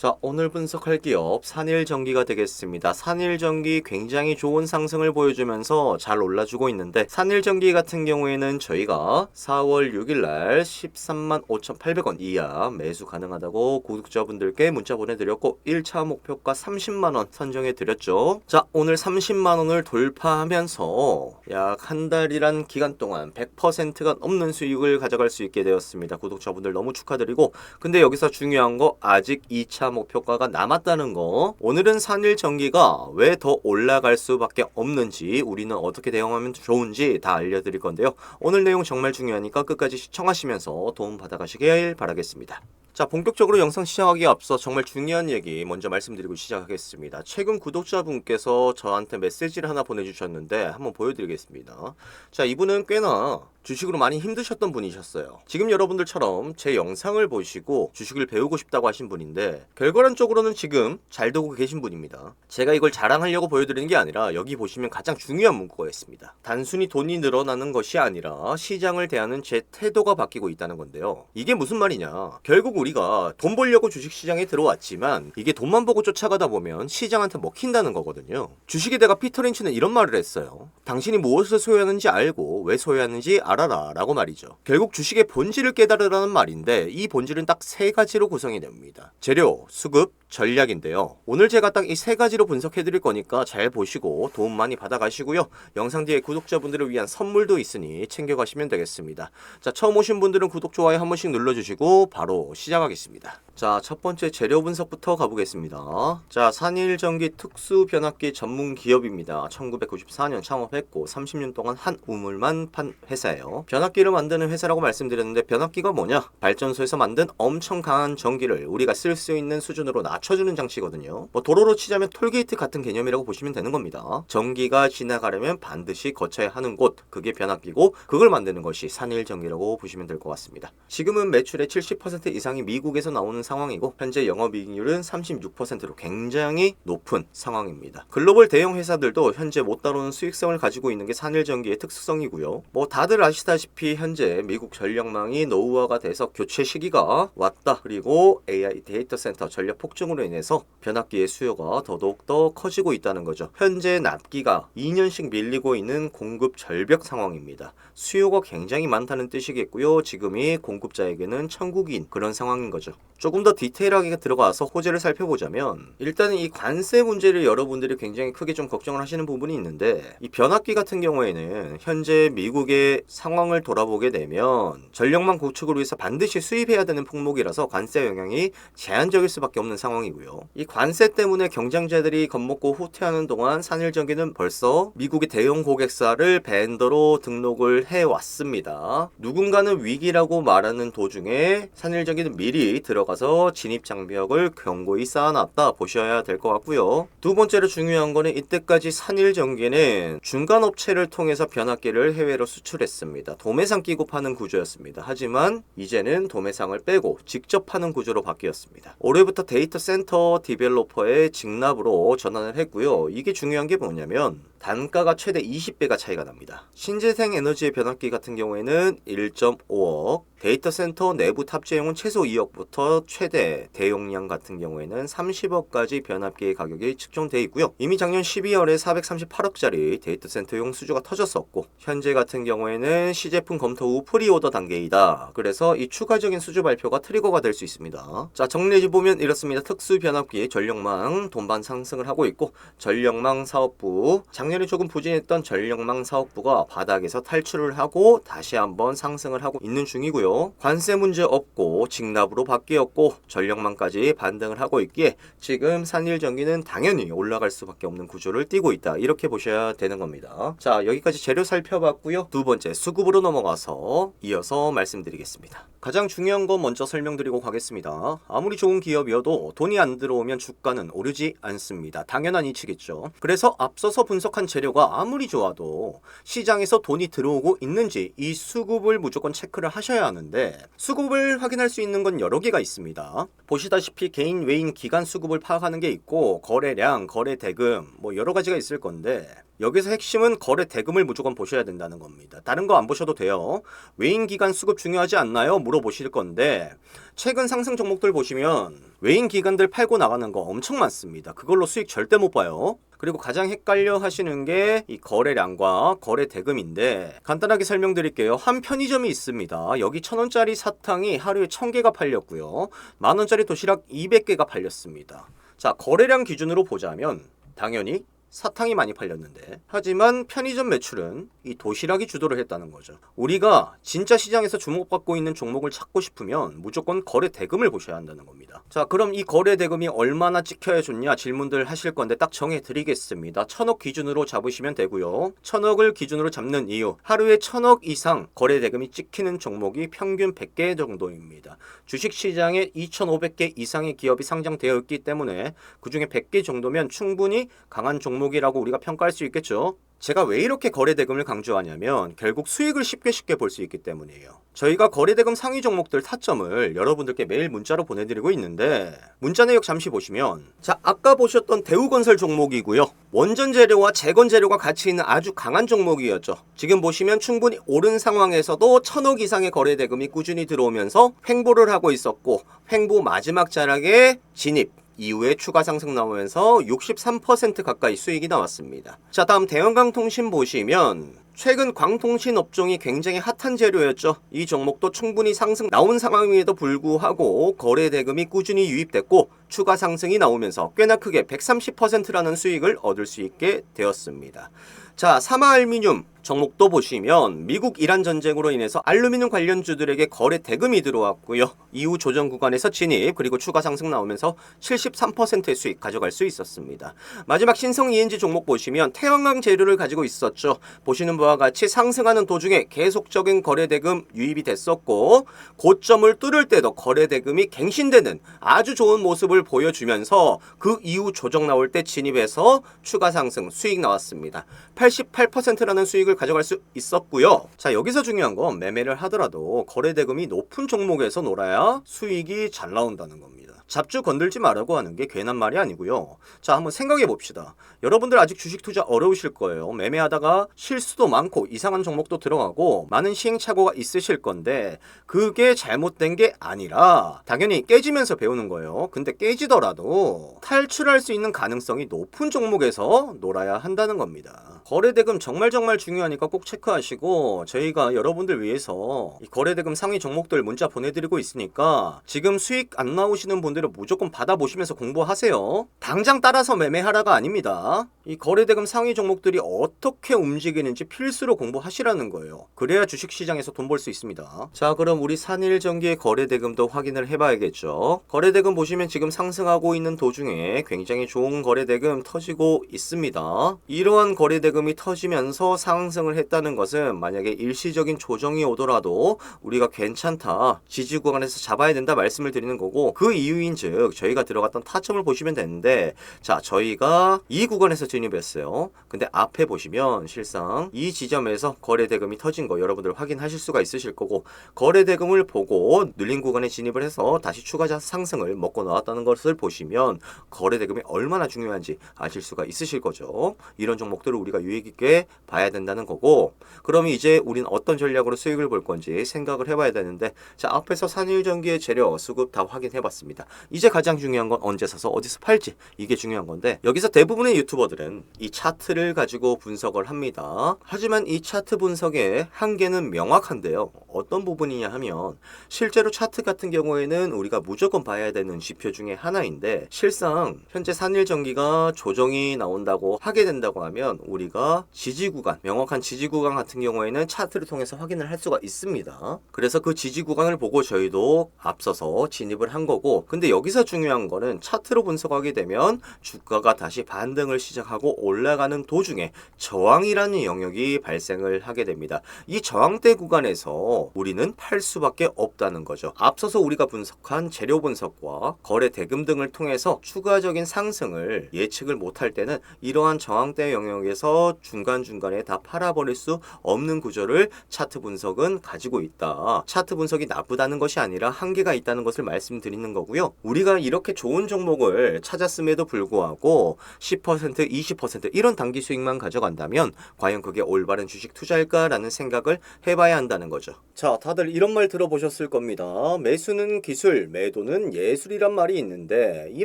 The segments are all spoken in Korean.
자, 오늘 분석할 기업 산일전기가 되겠습니다. 산일전기 굉장히 좋은 상승을 보여주면서 잘 올라주고 있는데, 산일전기 같은 경우에는 저희가 4월 6일 날 13만 5,800원 이하 매수 가능하다고 구독자분들께 문자 보내드렸고 1차 목표가 30만원 선정해 드렸죠. 자, 오늘 30만원을 돌파하면서 약 한 달이란 기간 동안 100%가 넘는 수익을 가져갈 수 있게 되었습니다. 구독자분들 너무 축하드리고, 근데 여기서 중요한 거 아직 2차 목표가가 남았다는 거. 오늘은 산일전기가 왜 더 올라갈 수밖에 없는지, 우리는 어떻게 대응하면 좋은지 다 알려드릴 건데요. 오늘 내용 정말 중요하니까 끝까지 시청하시면서 도움 받아가시길 바라겠습니다. 자, 본격적으로 영상 시작하기에 앞서 정말 중요한 얘기 먼저 말씀드리고 시작하겠습니다. 최근 구독자분께서 저한테 메시지를 하나 보내주셨는데 한번 보여드리겠습니다. 자, 이분은 꽤나 주식으로 많이 힘드셨던 분이셨어요. 지금 여러분들처럼 제 영상을 보시고 주식을 배우고 싶다고 하신 분인데, 결과론적으로는 지금 잘 되고 계신 분입니다. 제가 이걸 자랑하려고 보여드리는 게 아니라 여기 보시면 가장 중요한 문구가 있습니다. 단순히 돈이 늘어나는 것이 아니라 시장을 대하는 제 태도가 바뀌고 있다는 건데요. 이게 무슨 말이냐, 결국 우리가 돈 벌려고 주식시장에 들어왔지만 이게 돈만 보고 쫓아가다 보면 시장한테 먹힌다는 거거든요. 주식의 대가 피터 린치는 이런 말을 했어요. 당신이 무엇을 소유하는지 알고 왜 소유하는지 알아라 라고 말이죠. 결국 주식의 본질을 깨달으라는 말인데, 이 본질은 딱 세 가지로 구성이 됩니다. 재료, 수급, 전략인데요. 오늘 제가 딱 이 세 가지로 분석해 드릴 거니까 잘 보시고 도움 많이 받아가시고요. 영상 뒤에 구독자분들을 위한 선물도 있으니 챙겨가시면 되겠습니다. 자, 처음 오신 분들은 구독, 좋아요 한 번씩 눌러주시고 바로 시작하겠습니다. 자, 첫 번째 재료 분석부터 가보겠습니다. 자, 산일전기 특수변압기 전문 기업입니다. 1994년 창업했고 30년 동안 한 우물만 판 회사예요. 변압기를 만드는 회사라고 말씀드렸는데, 변압기가 뭐냐? 발전소에서 만든 엄청 강한 전기를 우리가 쓸 수 있는 수준으로 낮춰주는 장치거든요. 뭐 도로로 치자면 톨게이트 같은 개념이라고 보시면 되는 겁니다. 전기가 지나가려면 반드시 거쳐야 하는 곳, 그게 변압기고, 그걸 만드는 것이 산일전기라고 보시면 될 것 같습니다. 지금은 매출의 70% 이상이 미국에서 나오는 상황이고, 현재 영업이익률은 36%로 굉장히 높은 상황입니다. 글로벌 대형 회사들도 현재 못 다루는 수익성을 가지고 있는 게 산일전기의 특수성이고요. 뭐 다들 아시다시피 현재 미국 전력망이 노후화가 돼서 교체 시기가 왔다. 그리고 AI 데이터 센터 전력 폭증으로 인해서 변압기의 수요가 더더욱 커지고 있다는 거죠. 현재 납기가 2년씩 밀리고 있는 공급 절벽 상황입니다. 수요가 굉장히 많다는 뜻이겠고요. 지금이 공급자에게는 천국인 그런 상황인 거죠. 조금 더 디테일하게 들어가서 호재를 살펴보자면, 일단은 이 관세 문제를 여러분들이 굉장히 크게 좀 걱정을 하시는 부분이 있는데, 이 변압기 같은 경우에는 현재 미국의 상황을 돌아보게 되면 전력망 구축을 위해서 반드시 수입해야 되는 품목이라서 관세 영향이 제한적일 수밖에 없는 상황이고요. 이 관세 때문에 경쟁자들이 겁먹고 후퇴하는 동안 산일전기는 벌써 미국의 대형 고객사를 벤더로 등록을 해왔습니다. 누군가는 위기라고 말하는 도중에 산일전기는 미리 들어가서 진입장벽을 견고히 쌓아놨다 보셔야 될 것 같고요. 두 번째로 중요한 거는, 이때까지 산일전기는 중간업체를 통해서 변압기를 해외로 수출했습니다. 도매상 끼고 파는 구조였습니다. 하지만 이제는 도매상을 빼고 직접 파는 구조로 바뀌었습니다. 올해부터 데이터 센터 디벨로퍼의 직납으로 전환을 했고요. 이게 중요한 게 뭐냐면, 단가가 최대 20배가 차이가 납니다. 신재생 에너지의 변압기 같은 경우에는 1.5억, 데이터 센터 내부 탑재용은 최소 2억부터 최대 대용량 같은 경우에는 30억까지 변압기의 가격이 측정되어 있고요. 이미 작년 12월에 438억짜리 데이터 센터용 수주가 터졌었고, 현재 같은 경우에는 시제품 검토 후 프리오더 단계이다. 그래서 이 추가적인 수주 발표가 트리거가 될 수 있습니다. 자, 정리해보면 이렇습니다. 특수 변압기 전력망 돈반 상승을 하고 있고, 전력망 사업부, 작년에 조금 부진했던 전력망 사업부가 바닥에서 탈출을 하고 다시 한번 상승을 하고 있는 중이고요. 관세 문제 없고 직납으로 바뀌었고 전력망까지 반등을 하고 있기에 지금 산일전기는 당연히 올라갈 수밖에 없는 구조를 띠고 있다, 이렇게 보셔야 되는 겁니다. 자, 여기까지 재료 살펴봤고요. 두 번째 수급으로 넘어가서 이어서 말씀드리겠습니다. 가장 중요한 건 먼저 설명드리고 가겠습니다. 아무리 좋은 기업이어도 돈이 안 들어오면 주가는 오르지 않습니다. 당연한 이치겠죠. 그래서 앞서서 분석한 재료가 아무리 좋아도 시장에서 돈이 들어오고 있는지 이 수급을 무조건 체크를 하셔야 하는데, 수급을 확인할 수 있는 건 여러 개가 있습니다. 보시다시피 개인, 외인, 기관 수급을 파악하는 게 있고, 거래량, 거래 대금, 뭐 여러 가지가 있을 건데, 여기서 핵심은 거래 대금을 무조건 보셔야 된다는 겁니다. 다른 거 안 보셔도 돼요. 외인 기간 수급 중요하지 않나요? 물어보실 건데, 최근 상승 종목들 보시면 외인 기관들 팔고 나가는 거 엄청 많습니다. 그걸로 수익 절대 못 봐요. 그리고 가장 헷갈려 하시는 게 이 거래량과 거래 대금인데 간단하게 설명드릴게요. 한 편의점이 있습니다. 여기 1,000원짜리 사탕이 하루에 1,000개가 팔렸고요. 만원짜리 도시락 200개가 팔렸습니다. 자, 거래량 기준으로 보자면 당연히 사탕이 많이 팔렸는데, 하지만 편의점 매출은 이 도시락이 주도를 했다는 거죠. 우리가 진짜 시장에서 주목받고 있는 종목을 찾고 싶으면 무조건 거래 대금을 보셔야 한다는 겁니다. 자, 그럼 이 거래 대금이 얼마나 찍혀야 좋냐 질문들 하실 건데 딱 정해 드리겠습니다. 1,000억 기준으로 잡으시면 되고요. 1,000억을 기준으로 잡는 이유, 하루에 1,000억 이상 거래 대금이 찍히는 종목이 평균 100개 정도입니다. 주식시장에 2,500개 이상의 기업이 상장되어 있기 때문에 그중에 100개 정도면 충분히 강한 종목이라고 우리가 평가할 수 있겠죠. 제가 왜 이렇게 거래대금을 강조하냐면 결국 수익을 쉽게 볼 수 있기 때문이에요. 저희가 거래대금 상위 종목들 타점을 여러분들께 매일 문자로 보내드리고 있는데 문자 내역 잠시 보시면, 자, 아까 보셨던 대우건설 종목이고요. 원전 재료와 재건 재료가 같이 있는 아주 강한 종목이었죠. 지금 보시면 충분히 오른 상황에서도 1,000억 이상의 거래대금이 꾸준히 들어오면서 횡보를 하고 있었고, 횡보 마지막 자락에 진입 이후에 추가 상승 나오면서 63% 가까이 수익이 나왔습니다. 자, 다음 대형광통신 보시면 최근 광통신 업종이 굉장히 핫한 재료였죠. 이 종목도 충분히 상승 나온 상황임에도 불구하고 거래 대금이 꾸준히 유입됐고 추가 상승이 나오면서 꽤나 크게 130%라는 수익을 얻을 수 있게 되었습니다. 자, 사마알루미늄 종목도 보시면 미국 이란 전쟁으로 인해서 알루미늄 관련주들에게 거래 대금이 들어왔고요. 이후 조정 구간에서 진입, 그리고 추가 상승 나오면서 73%의 수익 가져갈 수 있었습니다. 마지막 신성 ENG 종목 보시면 태양광 재료를 가지고 있었죠. 보시는 바와 같이 상승하는 도중에 계속적인 거래 대금 유입이 됐었고 고점을 뚫을 때도 거래 대금이 갱신되는 아주 좋은 모습을 보여주면서 그 이후 조정 나올 때 진입해서 추가 상승 수익 나왔습니다. 88%라는 수익을 가져갈 수 있었고요. 자, 여기서 중요한 건 매매를 하더라도 거래 대금이 높은 종목에서 놀아야 수익이 잘 나온다는 겁니다. 잡주 건들지 말라고 하는 게 괜한 말이 아니고요. 자, 한번 생각해 봅시다. 여러분들 아직 주식 투자 어려우실 거예요. 매매하다가 실수도 많고 이상한 종목도 들어가고 많은 시행착오가 있으실 건데 그게 잘못된 게 아니라 당연히 깨지면서 배우는 거예요. 근데 깨지더라도 탈출할 수 있는 가능성이 높은 종목에서 놀아야 한다는 겁니다. 거래대금 정말 중요하니까 꼭 체크하시고, 저희가 여러분들 위해서 이 거래대금 상위 종목들 문자 보내드리고 있으니까 지금 수익 안 나오시는 분들은 무조건 받아보시면서 공부하세요. 당장 따라서 매매하라가 아닙니다. 이 거래대금 상위 종목들이 어떻게 움직이는지 필수로 공부하시라는 거예요. 그래야 주식시장에서 돈 벌 수 있습니다. 자, 그럼 우리 산일전기의 거래대금도 확인을 해봐야겠죠. 거래대금 보시면 지금 상승하고 있는 도중에 굉장히 좋은 거래대금 터지고 있습니다. 이러한 거래대금이 터지면서 상승을 했다는 것은 만약에 일시적인 조정이 오더라도 우리가 괜찮다, 지지 구간에서 잡아야 된다 말씀을 드리는 거고, 그 이유인즉 저희가 들어갔던 타점을 보시면 되는데, 자, 저희가 이 구간에서 진입했어요. 근데 앞에 보시면 실상 이 지점에서 거래대금이 터진 거 여러분들 확인하실 수가 있으실 거고, 거래대금을 보고 눌린 구간에 진입을 해서 다시 추가 상승을 먹고 나왔다는 것을 보시면 거래대금이 얼마나 중요한지 아실 수가 있으실 거죠. 이런 종목들을 우리가 유익 있게 봐야 된다는 거고, 그럼 이제 우린 어떤 전략으로 수익을 볼 건지 생각을 해봐야 되는데, 자, 앞에서 산일전기의 재료 수급 다 확인해 봤습니다. 이제 가장 중요한 건 언제 사서 어디서 팔지, 이게 중요한 건데, 여기서 대부분의 유튜버들은 이 차트를 가지고 분석을 합니다. 하지만 이 차트 분석의 한계는 명확한데요. 어떤 부분이냐 하면 실제로 차트 같은 경우에는 우리가 무조건 봐야 되는 지표 중에 하나인데, 실상 현재 산일전기가 조정이 나온다고 하게 된다고 하면 우리가 지지구간, 명확한 지지구간 같은 경우에는 차트를 통해서 확인을 할 수가 있습니다. 그래서 그 지지구간을 보고 저희도 앞서서 진입을 한 거고, 근데 여기서 중요한 거는 차트로 분석하게 되면 주가가 다시 반등을 시작하고 올라가는 도중에 저항이라는 영역이 발생을 하게 됩니다. 이 저항대 구간에서 우리는 팔 수밖에 없다는 거죠. 앞서서 우리가 분석한 재료 분석과 거래 대금 등을 통해서 추가적인 상승을 예측을 못할 때는 이러한 저항대 영역에서 중간중간에 다 팔아버릴 수 없는 구조를 차트 분석은 가지고 있다. 차트 분석이 나쁘다는 것이 아니라 한계가 있다는 것을 말씀드리는 거고요. 우리가 이렇게 좋은 종목을 찾았음에도 불구하고 10%, 20% 이런 단기 수익만 가져간다면 과연 그게 올바른 주식 투자일까라는 생각을 해봐야 한다는 거죠. 자, 다들 이런 말 들어보셨을 겁니다. 매수는 기술, 매도는 예술이란 말이 있는데 이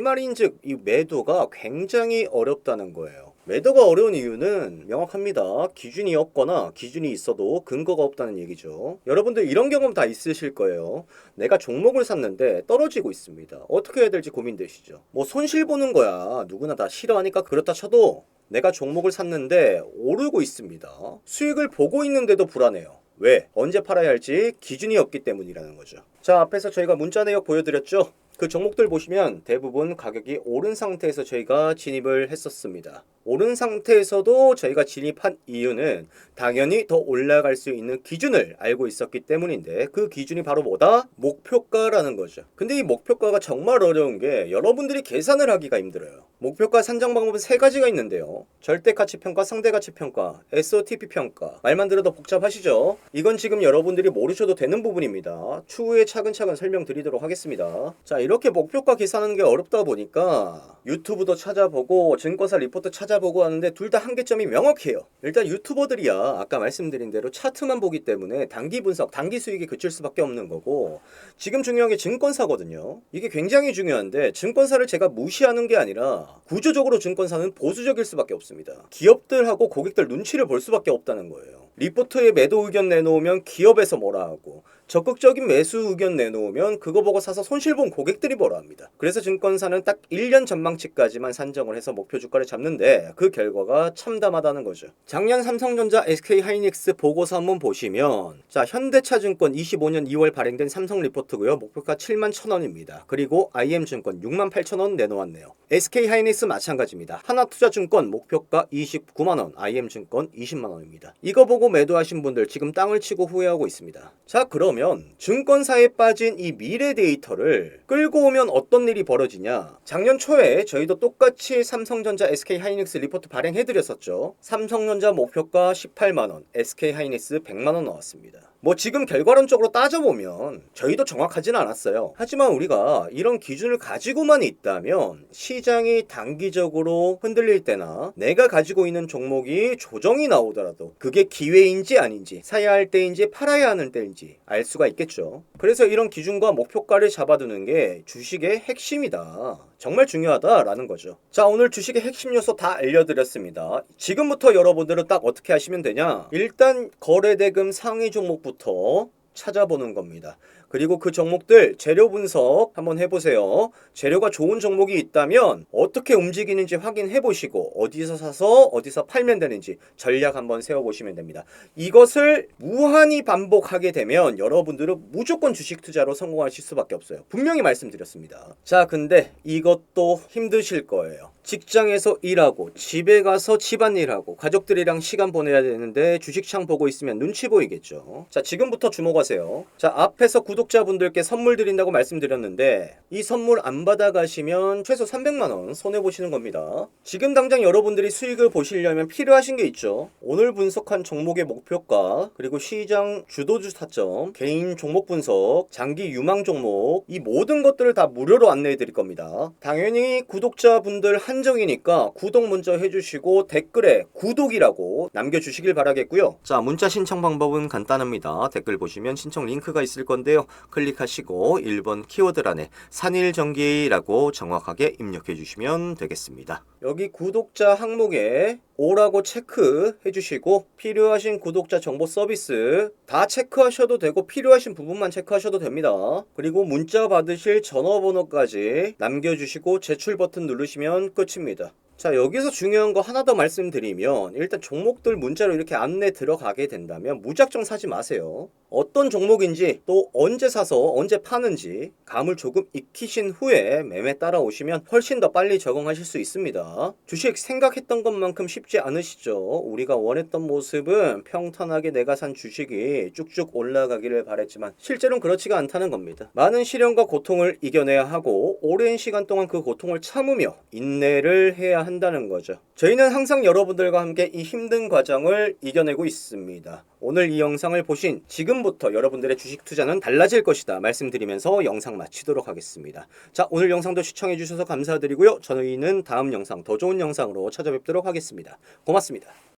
말인즉 이 매도가 굉장히 어렵다는 거예요. 매도가 어려운 이유는 명확합니다. 기준이 없거나 기준이 있어도 근거가 없다는 얘기죠. 여러분들 이런 경험 다 있으실 거예요. 내가 종목을 샀는데 떨어지고 있습니다. 어떻게 해야 될지 고민되시죠. 뭐 손실 보는 거야. 누구나 다 싫어하니까 그렇다 쳐도 내가 종목을 샀는데 오르고 있습니다. 수익을 보고 있는데도 불안해요. 왜? 언제 팔아야 할지 기준이 없기 때문이라는 거죠. 자, 앞에서 저희가 문자 내역 보여드렸죠? 그 종목들 보시면 대부분 가격이 오른 상태에서 저희가 진입을 했었습니다. 오른 상태에서도 저희가 진입한 이유는 당연히 더 올라갈 수 있는 기준을 알고 있었기 때문인데 그 기준이 바로 뭐다? 목표가라는 거죠. 근데 이 목표가가 정말 어려운 게 여러분들이 계산을 하기가 힘들어요. 목표가 산정 방법은 세 가지가 있는데요. 절대가치평가, 상대가치평가, SOTP 평가. 말만 들어도 복잡하시죠? 이건 지금 여러분들이 모르셔도 되는 부분입니다. 추후에 차근차근 설명드리도록 하겠습니다. 자, 이렇게 목표가 계산하는 게 어렵다 보니까 유튜브도 찾아보고 증권사 리포트 찾아보고 하는데 둘 다 한계점이 명확해요. 일단 유튜버들이야 아까 말씀드린 대로 차트만 보기 때문에 단기 분석, 단기 수익에 그칠 수밖에 없는 거고 지금 중요한 게 증권사거든요. 이게 굉장히 중요한데 증권사를 제가 무시하는 게 아니라 구조적으로 증권사는 보수적일 수밖에 없습니다. 기업들하고 고객들 눈치를 볼 수밖에 없다는 거예요. 리포트에 매도 의견 내놓으면 기업에서 뭐라 하고 적극적인 매수 의견 내놓으면 그거 보고 사서 손실 본 고객들이 뭐라 합니다. 그래서 증권사는 딱 1년 전망치까지만 산정을 해서 목표 주가를 잡는데 그 결과가 참담하다는 거죠. 작년 삼성전자, SK하이닉스 보고서 한번 보시면 자, 현대차증권 25년 2월 발행된 삼성 리포트고요. 목표가 71,000원입니다. 그리고 IM증권 68,000원 내놓았네요. SK하이닉스 마찬가지입니다. 하나투자증권 목표가 29만원, IM증권 20만원입니다. 이거 보고 매도하신 분들 지금 땅을 치고 후회하고 있습니다. 자, 그러면 증권사에 빠진 이 미래 데이터를 끌고 오면 어떤 일이 벌어지냐. 작년 초에 저희도 똑같이 삼성전자, SK하이닉스 리포트 발행해드렸었죠. 삼성전자 목표가 18만원, SK하이닉스 100만원 나왔습니다. 뭐 지금 결과론적으로 따져보면 저희도 정확하진 않았어요. 하지만 우리가 이런 기준을 가지고만 있다면 시장이 단기적으로 흔들릴 때나 내가 가지고 있는 종목이 조정이 나오더라도 그게 기회인지 아닌지, 사야 할 때인지 팔아야 하는 때인지 알 수가 있겠죠. 그래서 이런 기준과 목표가를 잡아두는 게 주식의 핵심이다. 정말 중요하다라는 거죠. 자, 오늘 주식의 핵심 요소 다 알려드렸습니다. 지금부터 여러분들은 딱 어떻게 하시면 되냐? 일단 거래대금 상위 종목부터 찾아보는 겁니다. 그리고 그 종목들 재료 분석 한번 해보세요. 재료가 좋은 종목이 있다면 어떻게 움직이는지 확인해 보시고 어디서 사서 어디서 팔면 되는지 전략 한번 세워보시면 됩니다. 이것을 무한히 반복하게 되면 여러분들은 무조건 주식 투자로 성공하실 수밖에 없어요. 분명히 말씀드렸습니다. 자, 근데 이것도 힘드실 거예요. 직장에서 일하고 집에 가서 집안일하고 가족들이랑 시간 보내야 되는데 주식창 보고 있으면 눈치 보이겠죠. 자, 지금부터 주목하세요. 자, 앞에서 구독자분들께 선물 드린다고 말씀드렸는데 이 선물 안 받아가시면 최소 300만원 손해보시는 겁니다. 지금 당장 여러분들이 수익을 보시려면 필요하신 게 있죠. 오늘 분석한 종목의 목표가, 그리고 시장 주도주 타점, 개인 종목 분석, 장기 유망 종목, 이 모든 것들을 다 무료로 안내해 드릴 겁니다. 당연히 구독자분들 한정이니까 구독 먼저 해주시고 댓글에 구독이라고 남겨주시길 바라겠고요. 자, 문자 신청 방법은 간단합니다. 댓글 보시면 신청 링크가 있을 건데요. 클릭하시고 1번 키워드란에 산일전기라고 정확하게 입력해 주시면 되겠습니다. 여기 구독자 항목에 오라고 체크해 주시고 필요하신 구독자 정보 서비스 다 체크하셔도 되고 필요하신 부분만 체크하셔도 됩니다. 그리고 문자 받으실 전화번호까지 남겨주시고 제출 버튼 누르시면 끝입니다. 자, 여기서 중요한 거 하나 더 말씀드리면 일단 종목들 문자로 이렇게 안내 들어가게 된다면 무작정 사지 마세요. 어떤 종목인지 또 언제 사서 언제 파는지 감을 조금 익히신 후에 매매 따라오시면 훨씬 더 빨리 적응하실 수 있습니다. 주식 생각했던 것만큼 쉽지 않으시죠? 우리가 원했던 모습은 평탄하게 내가 산 주식이 쭉쭉 올라가기를 바랬지만 실제로는 그렇지가 않다는 겁니다. 많은 시련과 고통을 이겨내야 하고 오랜 시간 동안 그 고통을 참으며 인내를 해야 한다는 거죠. 저희는 항상 여러분들과 함께 이 힘든 과정을 이겨내고 있습니다. 오늘 이 영상을 보신 지금부터 여러분들의 주식 투자는 달라질 것이다 말씀드리면서 영상 마치도록 하겠습니다. 자, 오늘 영상도 시청해 주셔서 감사드리고요. 저희는 다음 영상 더 좋은 영상으로 찾아뵙도록 하겠습니다. 고맙습니다.